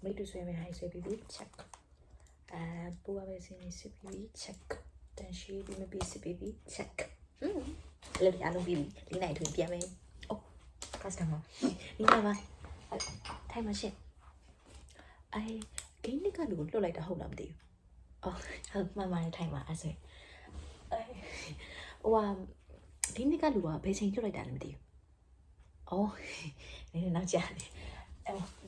မိတူဆွေးမယ်ဟိုင်ဆွေးပြီး check ပူပါပဲစင်းနေစစ်ပြီး check တန်ရှိပြီးမပြီးစစ်ပြီး check လို့ဒီအလုံးပြီးဒီနိုင်ထွင်ပြန်မယ် oh customer ဒီမှာပါထိုင်မရှင်းဂိမ်းနစ်ကလူကိုလွတ်လိုက်တာဟုတ်လားမသိဘူးအော်ဟုတ်မှန်ပါတယ်ထိုင်ပါအဲ့ဆိုဟိုဒီနစ်ကလူကဘယ်ချိန်လွတ်လိုက်တာလဲမသိဘူးအော်နည်းနောက်ကြာနေ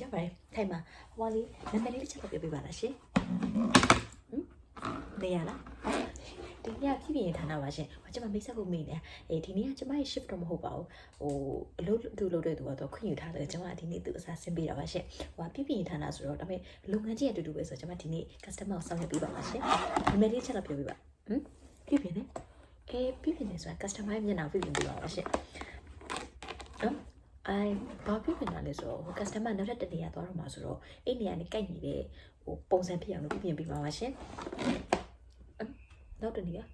ရပါတယ်ထိုင်ပါဟိုလေးနာမည်လေးတစ်ချက်ပြောပြပါလားရှင်နေရလားဒီနေ့ပြည်ပြည်ဌာနပါရှင်ကျွန်မမိတ်ဆက်ဖို့မေးနေဒီနေ့ကကျွန်မရဲ့ shift တော့မဟုတ်ပါဘူးအလုပ်တူလုပ်တဲ့သူကတော့ခွင့်ယူထားတယ်ကျွန်မဒီနေ့သူအစားဆင်းပေးတာပါရှင်ပြည်ပြည်ဌာနဆိုတော့ဒါပေမဲ့လုပ်ငန်းကြီးအတူတူပဲဆိုတော့ကျွန်မဒီနေ့ customer ကိုဆောင်ရွက်ပေးပါပါရှင်နာမည်လေးချက်တော့ပြောပြပါပြည်ပြည်နဲ့ပြည်ပြည်နဲ့ဆိုတာ customer ရဲ့မျက်နှာပြည်ပြည်ပေးပါပါရှင်ဘာဖြစ်နေတာလဲဆိုတော့ customer နောက်ထပ်တနေရာသွားတော့မှာဆိုတော့အဲ့နေရာနဲ့ကိုက်နေတဲ့ပုံစံဖြစ်အောင်လို့ပြင်ပေးပါပါရှင်နောက်တနေရာ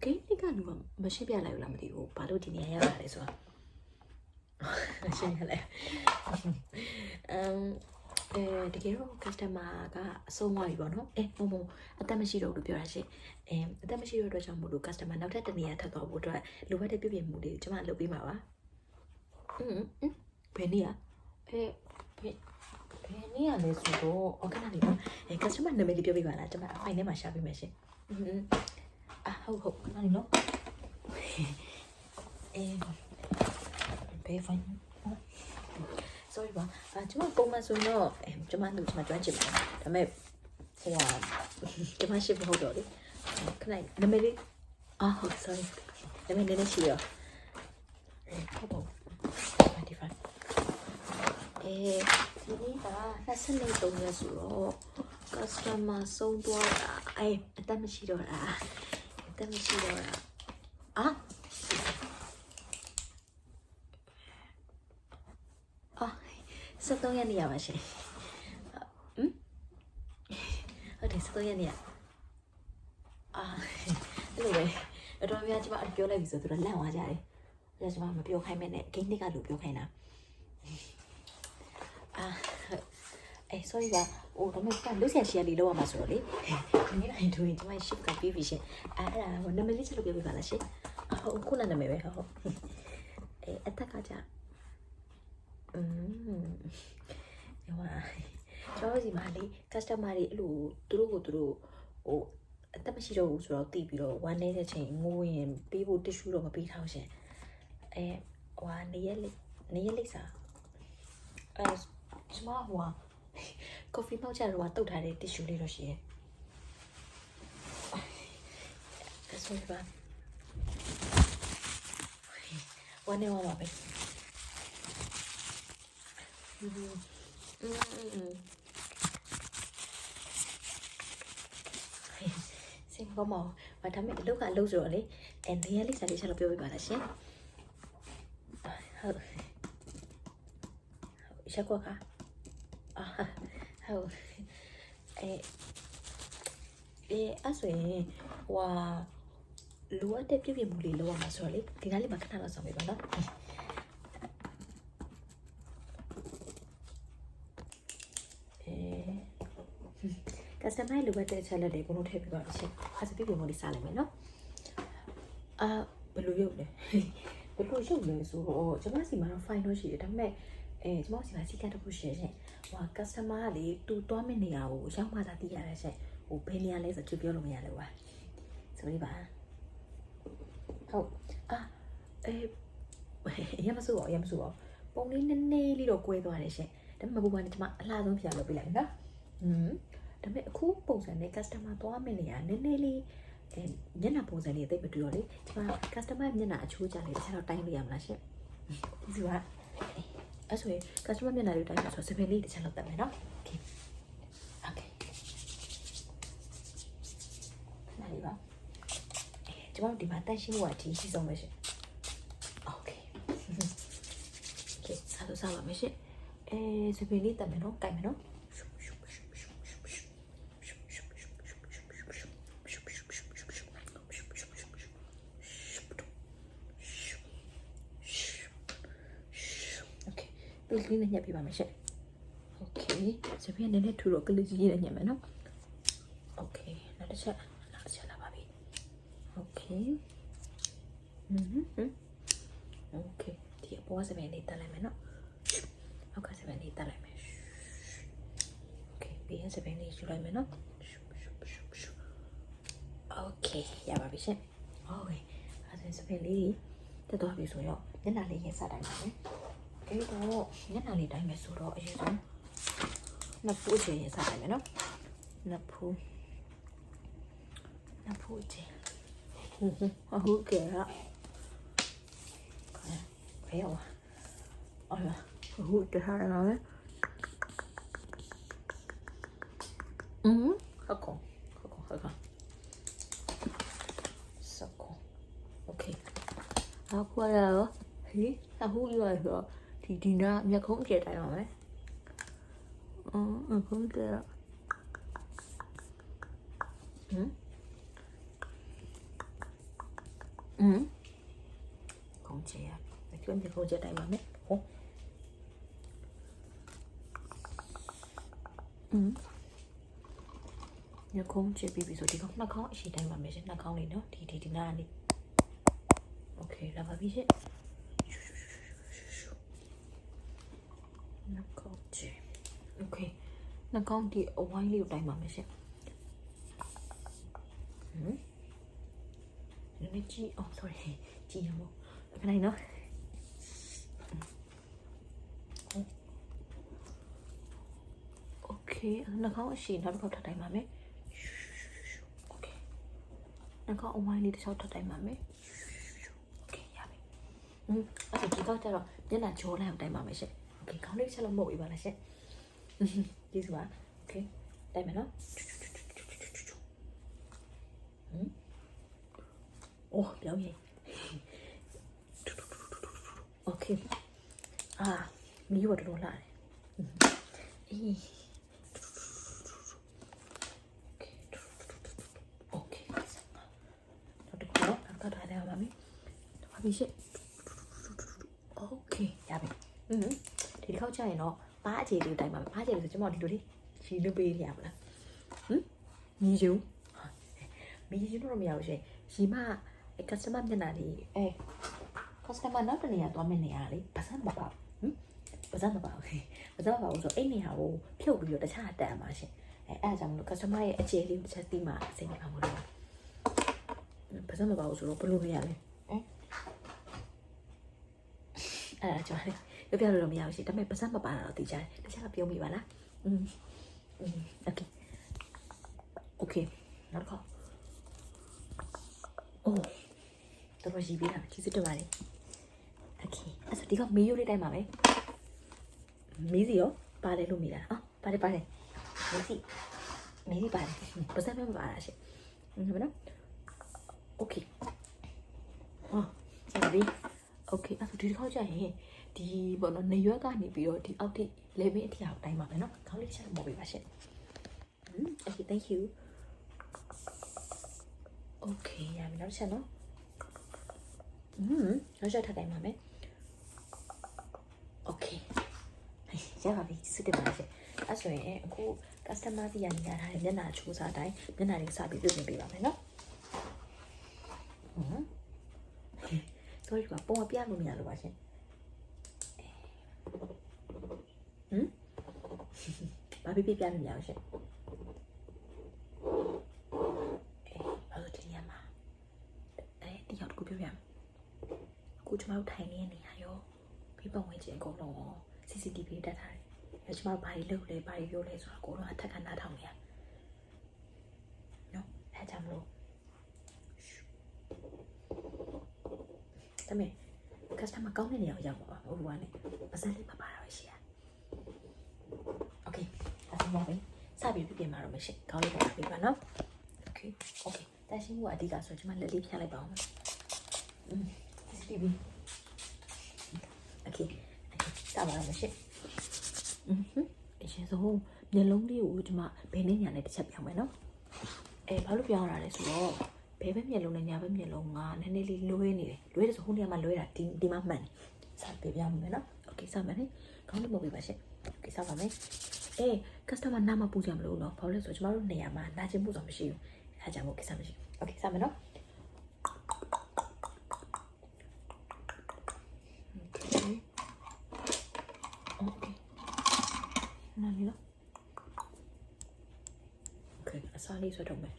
ဂိမ်းနစ်ကလူကမရှင်းပြလိုက်ဘူးလားမသိဘူးဘာလို့ဒီနေရာရောက်လာလဲဆိုတော့ရှင်းရလဲတကယ်တော့ customer ကအဆုံးသွားပြီပေါ့နော်မအသက်မရှိတော့ဘူးပြောတာရှင်အသက်မရှိတော့အတွက်ကြောင့်မို့လို့ customer နောက်ထပ်တနေရာထပ်သွားဖို့အတွက်လိုအပ်တဲ့ပြုပြင်မှုတွေကျွန်မလုပ်ပေးမှာပါဘယ်နေရဘယ်နေရလဲဆိုတော့ခဏလေးနော်customer နာမည်လေးပြောပြပါလားကျွန်မအဖိုင်ထဲမှာရှာပေးမယ်ရှင်ဟုတ်ခဏလေးနော်ဘယ်ဖိုင် sorry ပါကျွန်မပုံမှန်ဆိုတော့ကျွန်မကျွမ်းကျင်ပါတယ်ဒါပေမဲ့ကျွန်မရှိမဟုတ်တော့လေခဏနာမည်လေးဟုတ် sorry နာမည်လေးရှိရောဟုတ်ပါ25ဒီနေ့က24ရက်ဆိုတော့ customer ဆုံးသွားတာအသက်မရှိတော့တာ73ရက်နေရပါရှင်ဟုတ်တယ်73ရက်နေရအဲ့လိုပဲအတော်များကျွန်မပြောလိုက်ပြီဆိုတော့လန့်သွားကြတယ်ဒါကျွန်မမပြောခိုင်းမဲ့နဲ့ဂိမ်းနစ်ကလူပြောခိုင်းတာsorry ပါဒါမှမဟုတ်လုဆရာရှီရလေးလောက်ရမှာဆိုတော့လေဒီနေ့တိုင်းတို့ကျွန်မ shift ကပြီးပြီရှင်အဲ့ဒါနာမည်လေးချက်လို့ပြောပြပါလားရှင်ဟုတ်ခုနနာမည်ပဲဟုတ်အသက်ကကြကျွန်တော်ဒီမှာလေ customer တွေအဲ့လိုသူတို့အသက်မရှိတော့ဘူးဆိုတော့တီးပြီးတော့ဝမ်းနေတဲ့ချိန်ငိုးရင်ပေးဖို့ tissue တော့မပေးထားရှင်နေရက်လိပ်စာကျွန်မcoffee ပေါက်ချတော့တုတ်ထားတဲ့ tissue လေးတော့ရှိရဲ့ဆိုပါဝမ်းနေပါပဲစင်ကောမောဘာဒါမဲ့အလုပ်ဆိုတော့လေနေရာလေးစားလေးချက်လို့ပြောပြပါလားရှင်ဟုတ်ရက်ကွက်ကဟုတ်အဲ့ဆိုရင်လိုအပ်တဲ့ပြုပြင်မှုလေးလုပ်ရမှာဆိုတော့လေဒီနားလေးမှာခဏလောက်ဆောင်ပေးပါနော်customer လိုအပ်တဲ့ချက်လက်တွေကိုထည့်ပြပါလို့ရှင်အဲ့ဒါပြုပြင်မှုလေးစားလိုက်မယ်နော်ဘယ်လိုရုပ်လဲဆိုတော့ကျွန်မစီမှာတော့ fine တော့ရှိတယ်ဒါပေမဲ့ကျွန်မစီမှာစီကတ်တစ်ခုရှိတယ်customer ကလေသူသွားမယ့်နေရာကိုရောက်မှသာသိရတယ်ရှင်ဘယ်နေရာလဲဆိုတော့ပြောလို့မရလို့ပါဆိုပြီးပါဟုတ်ရမစိုးပါပုံလေးနည်းနည်းလေးတော့ကွဲသွားတယ်ရှင်ဒါပေမဲ့ဘူပါနဲ့ကျွန်မအလှဆုံးပြန်လုပ်ပေးလိုက်နော်ဒါပေမဲ့အခုပုံစံနဲ့ customer သွားမယ့်နေရာနည်းနည်းလေးမျက်နှာပုံစံလေးအသိမတူတော့လေကျွန်မ customer မျက်နှာအချိုးကြလေးတစ်ချက်တော့တိုင်းလို့ရမလားရှင်ဒီကအဲ့ဆိုရင် customer မျက်နှာလေးတိုင်းဆိုစပယ်လေးတစ်ချက်လောက်တက်မယ်နော် okay နားလေးပါကျွန်တော်ဒီမှာတက်ရှင်းဖို့အထီးရှိဆုံးပဲရှင် okay စားပါမယ်ရှင်စပယ်လေးတက်မယ်နော်ကြိုက်မယ်နော် ပေးလေးနဲ့ညက်ပြပါမယ်ရှင့်โอเคစပင်းနည်းနည်းထူတော့ကလေးကြီးကြီးနဲ့ညက်မယ်နော်โอเคနောက်တစ်ချက်လာပါပြီโอเคโอเคဒီအပေါ်စပင်းလေးတက်လိုက်မယ်နော်နောက်ကစပင်းလေးတက်လိုက်မယ်โอเคပြီးရင်စပင်းလေးယူလိုက်မယ်နော်โอเคရပါပြီရှင်โอเคအဲ့ဒါစပင်းလေးတက်သွားပြီဆိုတော့မျက်နှာလေးရင်စတိုင်းပါမယ်အဲ့တော့မျက်နှာလေးတိုင်းမယ်ဆိုတော့အရင်ဆုံးနှစ်ဖူးချင်ရင်စတိုင်းမယ်နော်နှစ်ဖူးချင်ဟုတ်ကဲ့ဘယ်ရောအော်ဟုတ်တယ်ဟာနော်ဟုတ်ကောโอเคအခုကတော့ဟေးအခုပြောရဆိုဒီနာမျက်ခုံးကျဲတိုင်းပါမယ်အခုကျဲခုံးကျဲအခုမျက်ခုံးကျဲတိုင်းပါမယ်ဟုတ်မျက်ခုံးကျဲပြီးပြီဆိုဒီကောင်နှာခေါင်းအရှိတိုင်းပါမယ်ရှင်နှာခေါင်းလေးနော်ဒီနာကနေโอเคလာပါပြီရှင်နှာခေါင်းကျဲโอเคနှာခေါင်းဒီအဝိုင်းလေးကိုတိုင်းပါမယ်ရှင်နည်းနည်းကြည့် sorry ကြည့်ရမို့ခဏနော်โอเคနှာခေါင်းအရှိနောက်တစ်ခေါက်ထပ်တိုင်းပါမယ်โอเคနှာခေါင်းအဝိုင်းလေးတစ်ချောက်ထပ်တိုင်းပါမယ်โอเคရပြီအဲ့ဒါဒီကောက်ကြတော့မျက်နှာကြောလိုက်အောင်တိုင်းပါမယ်ရှင်โอเคခေါင်းလေးချက်လို့မဟုတ်ဘူးပါလားရှင်ကျေးဇူးပါโอเคတိုင်းမယ်နော်โอ้ပြောင်းရင်โอเคမီးတော့တော်လာတယ်โอเคတော့ဒီကတော့ထားထားတယ်ပါမယ်ဘာဖြစ်ရှစ်โอเคရပြီဒီတစ်ခေါက်ကျရင်တော့ဘာအခြေလေးတိုင်းပါမယ်ဘာအခြေလေးဆိုကျွန်မဒီလိုလေးရှင်းလို့ပေးရပါလားမီးယူတော့မရဘူးရှင်ရီမcustomer မျက်နှာလေးcustomer နောက်တနေရာသွားမယ့်နေရာလေးဘာစမ်းမပါဘာစမ်းမပါဘူးဆိုအဲ့နေရာကိုဖြုတ်ပြီးတော့တခြားတက်အမှာရှင်အဲ့ဒါကြောင့်မလို့ customer ရဲ့အခြေလေးတစ်ချက်သိမှအဆင်ပြေမှာမလို့ဘာစမ်းမပါဘူးဆိုတော့ဘယ်လိုလုပ်ရလဲအဲ့ဒါကြောင့်ပြောပြလို့တော့မရဘူးရှင်ဒါပေမဲ့ဘာစမ်းမပါတာတော့သိကြတယ်တခြားပြောမိပါလားโอเคနောက်တစ်ခါတော်ရှိပြီလားကျေးဇူးတင်ပါတယ်โอเคအဲ့ဆိုဒီကမေးရိုးလေးတိုင်းပါမယ်မေးစီရောပါတယ်လို့မေးတာပါတယ်မေးစီပါတယ်ဘာသာမပါလားရှင်ဟုတ်နော်โอเคဆက်ပြီโอเคအဲ့ဆိုဒီတစ်ခေါက်ကျရင်ဒီပေါ့နော်နေရွက်ကနေပြီးတော့ဒီအောက်ထိ level အထိအောင်တိုင်းပါမယ်နော်ခေါင်းလေးချက်မပေးပါရှင်okay thank you okay ရပြီနောက်ချက်နော်နောက်ချက်ထပ်တိုင်းပါမယ်โอเคရပါပြီစစ်တယ်ပါရှင်အဲ့ဆိုရင်အခု customer စီကနေရထားတဲ့မျက်နှာချိုးစားတိုင်းမျက်နှာလေးစပြီးပြုပြင်ပေးပါမယ်နော်sorry ကပုံပြလို့မရလို့ပါရှင်ဘာပြလို့မရအောင်ရှင်ဘာလို့ဒီညမှာဒီရောက်ကိုပြောပြမယ်အခုကျွန်တော်ထိုင်နေနေရရောပြပတ်ဝန်းကျင်အကုန်လုံး CCTV တက်ထားတယ်ကျွန်တော်ဘာတွေလုပ်လဲဘာတွေပြောလဲဆိုတော့အကုန်လုံးအထက်ကနားထောင်နေရနော်အဲကြောင့်မလို့ဒါပေမဲ့ customer ကောင်းတဲ့နေရာကိုရောက်ပါဟိုကလည်းပါစက်လေးပါတာပဲရှိရ okay အဲ့ဒါပါပဲစပြီးပြင်မှာတော့မရှိကောင်းလေးပါပြပါနော် okay တန်ရှင်းမှုအဓိကဆိုကျွန်မလက်လေးဖြတ်လိုက်ပါအောင်CCTV okay တာပါတော့မရှိအရင်ဆုံးမျက်လုံးလေးကိုကျွန်မဘယ်နဲ့ညာနဲ့တစ်ချက်ပြောင်းမယ်နော်ဘာလို့ပြောင်းရတာလဲဆိုတော့ဘယ်ဘက်မျက်လုံးနဲ့ညာဘက်မျက်လုံးကနည်းနည်းလေးလွဲနေတယ်လွဲတယ်ဆိုဟိုနေရာမှာလွဲတာဒီမှာမှန်တယ်စပေးပြမယ်နော်โอเคစမယ်လေ ခေါင်းလေးမဟုတ်ပါရှင့်ကိစ္စပါမယ်အေး customer နားမပူကြမလို့နော်ဘာလို့လဲဆိုတော့ကျမတို့နေရာမှာနာကျင်မှုတော့မရှိဘူးအဲကြောင့်မို့ကိစ္စမရှိဘူးโอเคစမယ်နော်โอเคနားလီနော်โอเคအစားလေးဆွဲတော့မယ်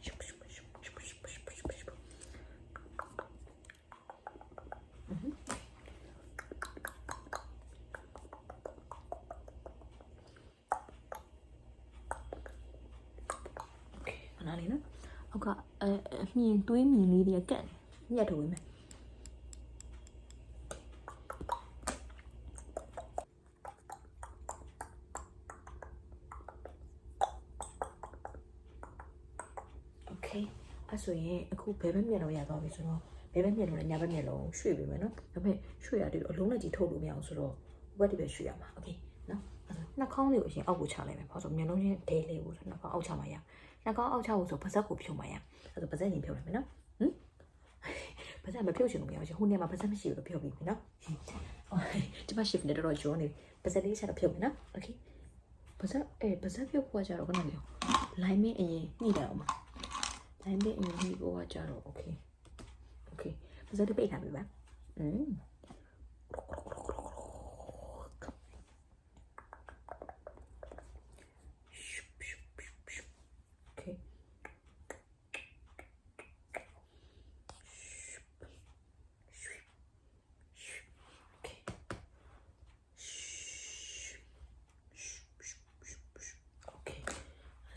နားလီနော်အောက်ကမြင်သွေးမြင်လေးတွေကကန့်ညက်ထုတ်ဝင်မယ်โอเคအဲ့ဆိုရင်အခုဘယ်ဘက်မျက်လုံးရသွားပြီဆိုတော့ဘယ်ဘက်မျက်လုံးနဲ့ညာဘက်မျက်လုံးရွှေ့ပြီမယ်နော်ဒါပေမဲ့ရွှေ့ရတယ်အလုံးနဲ့ကြီးထုတ်လို့မရအောင်ဆိုတော့ဘက်ဒီပဲရွှေ့ရမှာโอเคနော်အဲ့ဆိုနှာခေါင်းလေးကိုအရင်အောက်ကိုချလိုက်မယ်ဘာလို့ဆိုမျက်လုံးချင်းဒဲလေးကိုနှာခေါင်းအောက်ချမှာရနှာခေါင်းအောက်ချဖို့ဆိုပါဇက်ကိုဖြုတ်မှာရအဲ့ဆိုပါဇက်ရင်ဖြုတ်လိုက်မယ်နော်ပါဇက်မဖြုတ်ချင်လို့မရဘူးဟိုနေရာမှာပါဇက်မရှိဘူးလို့ဖြုတ်ပြီးပြီနော်ဒီမှာ shift နဲ့တော့ကျော်နေပါဇက်လေးချက်တော့ဖြုတ်မယ်နော်โอเคပါဇက်ပါဇက်ဖြုတ်ဖို့ကြတော့ခဏလေး line မင်းအရင်ညှိတယ်အောင်ပါ line မင်းအရင်ညှိဖို့ကြတော့ okay okay ပါဇက်ပိတ်ထားပြီပါ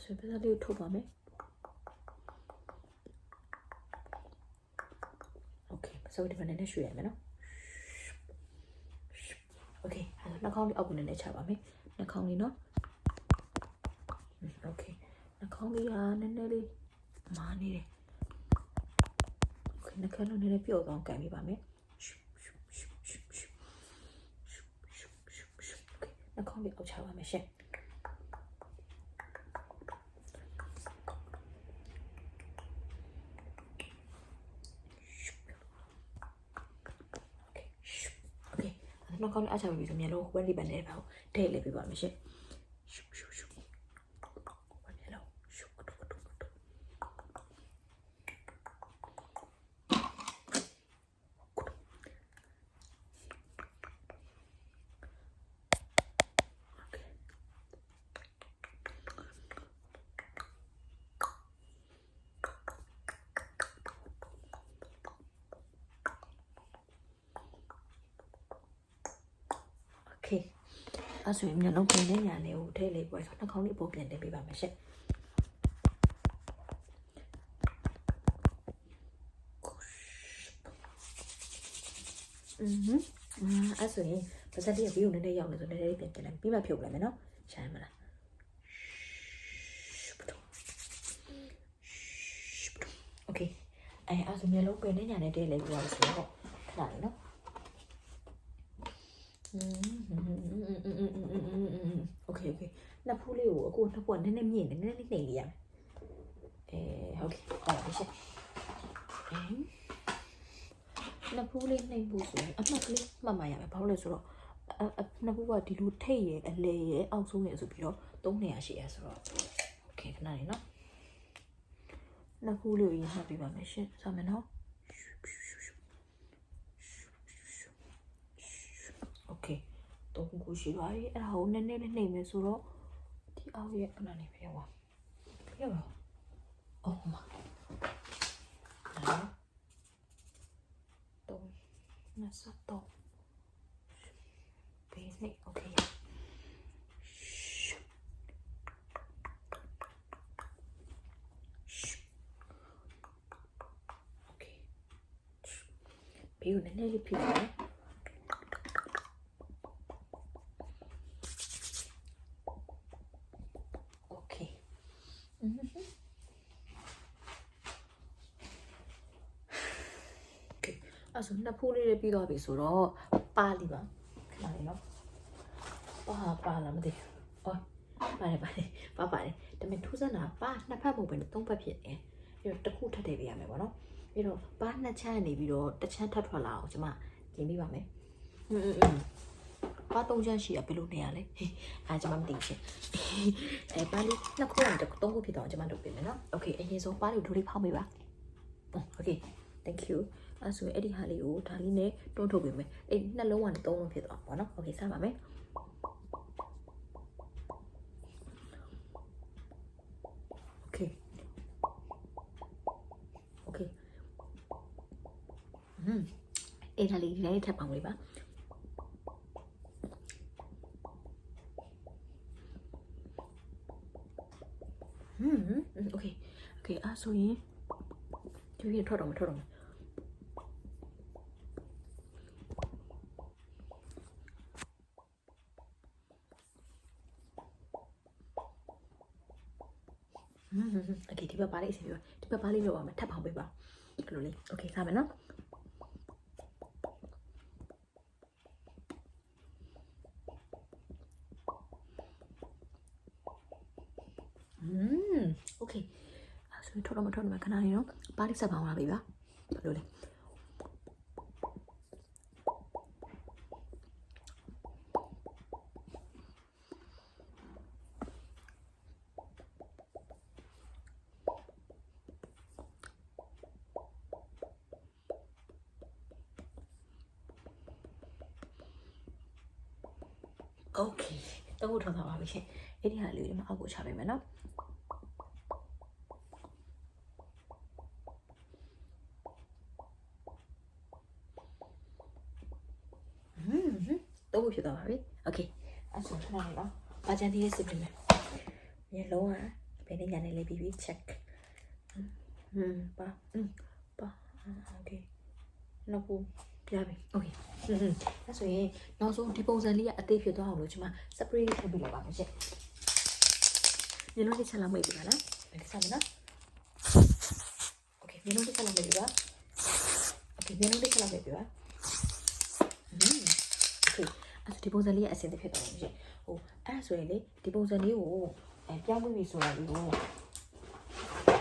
ဆိုပြဿနာလေးကိုထုတ်ပါမယ်โอเคဆိုဒီမှာနည်းနည်းရွှေ့ရမယ်နော်โอเคအဲ့နှာခေါင်းလေးအောက်ကိုနည်းနည်းချပါမယ်နှာခေါင်းလေးနော်โอเคနှာခေါင်းလေးဟာနည်းနည်းလေးမာနေတယ်โอเคနှာခေါင်းလေးနည်းနည်းပျော့သွားကန်ပြပါမယ်နှာခေါင်းလေးအောက်ချပါမယ်ရှင်နှာခေါင်းလေးအချပါပြီဆိုမျက်လုံးဝက်လေးပဲနဲ့ပေါ့ဒဲလေးပြပါမယ်ရှင်ရှုရှုရှုဝက်မျက်လုံးရှုတူတူတူအဲ့ဆိုရင်မျက်လုံးပြင်နေညာလေးကိုထဲလေးပွဲဆိုနှာခေါင်းလေးအပေါ်ပြန်တင်ပေးပါမယ်ရှင့်အဲ့ဆိုရင်ပါဇက်လေးကဘီကိုနည်းနည်းရောက်နေဆိုနည်းနည်းလေးပြန်တင်လိုက်ပြီးမှဖြုတ်လိုက်မယ်နော်ရှားမလားโอเคအဲ့ဆိုမျက်လုံးပြင်နေညာနဲ့တဲလေးပြောရဆိုတော့ခဏလေးနော်โอเคနှစ်ဖူးလေးကိုအခုနှစ်ဖူးကနည်းနည်းမြင့်နေနည်းနည်းလေးနှိမ်လေးရမယ်ဟုတ်ကဲ့အဲ့ဒါရှင့်နှစ်ဖူးလေးနှိမ်ဖို့ဆိုရင်အမှတ်ကလေးမှတ်မှရမယ်ဘာလို့လဲဆိုတော့နှစ်ဖူးကဒီလိုထိတ်ရအလဲရအောက်ဆုံးရဆိုပြီးတော့300ရှိရဆိုတော့โอเคခဏလေးနော်နှစ်ဖူးလေးကိုရင်မှတ်ပြပါမယ်ရှင့်စမယ်နော်โอเคတော့ခုရှိပါပြီအဲ့ဒါကိုနည်းနည်းလေးနှိမ့်မယ်ဆိုတော့ဒီအောက်ရဲ့ခဏလေးပြောပါပြောပါအော်မတော့နစတော့ဘေးနေโอเคโอเคဘေးကိုနည်းနည်းလေးဖြည့်ပါအဲ့ဆိုနှစ်ဖူးလေးတွေပြီးသွားပြီဆိုတော့ပါလီပါခဏလေးနော်ပါလားမသိဘူးအော်ပါတယ်ပါဒါပေမဲ့ထူးဆန်းတာပါနှစ်ဖက်မဟုတ်ဘဲနဲ့သုံးဖက်ဖြစ်နေပြီးတော့တစ်ခုထပ်ထည့်ပေးရမယ်ပေါ့နော်ပြီးတော့ပါနှစ်ချမ်းနေပြီးတော့တစ်ချမ်းထပ်ထွက်လာအောင်ကျွန်မပြင်ပေးပါမယ် ဘာ3ချမ်းရှိရဘယ်လိုနေရလဲကျွန်မမသိဘူးရှင်ပါလေးနှစ်ခုနဲ့3ခုဖြစ်တော့ကျွန်မလုပ်ပေးမယ်နော် okay အရင်ဆုံးပါလေးဒိုလေးဖောက်ပေးပါ okay thank you အဲ့ဆိုအဲ့ဒီဟာလေးကိုဒါလေးနဲ့တွန်းထုတ်ပေးမယ်အဲ့နှလုံးကနေ3လုံးဖြစ်သွားပါနော် okay စပါမယ်okay okay အဲ့ဒါလေးဒီတိုင်းထပ်ပေါင်းလေးပါokay okay အဲ့ဆိုရင်ဒီvideoထွက်တော့မထွက်တော့okay ဒီဘက်ပါလေးအစီပြောဒီဘက်ပါလေးလောက်အောင်ထပ်ပေါင်းပေးပါအဲ့လိုလေး okay စမယ်နော်okay အဲ့ဆိုထွက်တော့မထွက်တော့ခဏလေးနော်ပါလေးဆက်ပေါင်းလာပြီပါဘယ်လိုလဲokay တော့ဟုတ်ထားပါပြီရှင်အဲ့ဒီဟာလေးဒီမှာအောက်ကိုချပေးမယ်နော်တော့ဖြစ်သွားပါပြီ okay အဲ့ဆိုခဏလေးနော်အကြံသေးစစ်ပေးမယ်မျက်လုံးကဘယ်နဲ့ညာနေလဲပြီး check ပါ okay နောက်ပို့ပြပြီ okay အဲ့ဆိုရင်နောက်ဆုံးဒီပုံစံလေးကအသေးဖြစ်သွားအောင်လို့ကျွန်မ spray လေးထုတ်ပြလိုက်ပါမယ်ရှင်မျက်လုံးတစ်ချက်လောက်မိတ်ပြပါလားဒီစားမယ်နော် okay မျက်လုံးတစ်ချက်လောက်မိတ်ပြပါ okay မျက်လုံးတစ်ချက်လောက်မိတ်ပြပါokay အဲ့ဒီပုံစံလေးကအစင်သစ်ဖြစ်သွားအောင်ရှင်ဟိုအဲ့ဆိုရင်လေဒီပုံစံလေးကိုပြောင်းပြီးပြီဆိုတာလေးကို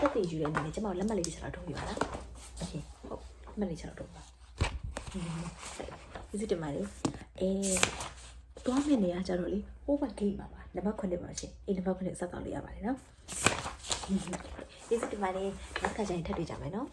တက်တည်ယူတဲ့အနေနဲ့ကျွန်မလက်မှတ်လေးတစ်ချက်လောက်ထုတ်ပြပါလား okay ဟုတ်လက်မှတ်လေးတစ်ချက်လောက်ထုတ်ပါဒီစစ်တမလေးတွားမယ့်နေရာကြတော့လေ over gate ပါနံပါတ်9ပါရှင်နံပါတ်9ဆက်သွားလို့ရပါတယ်နော်ဒီစစ်တမလေးနောက်ခါကျရင်ထပ်တွေ့ကြမယ်နော်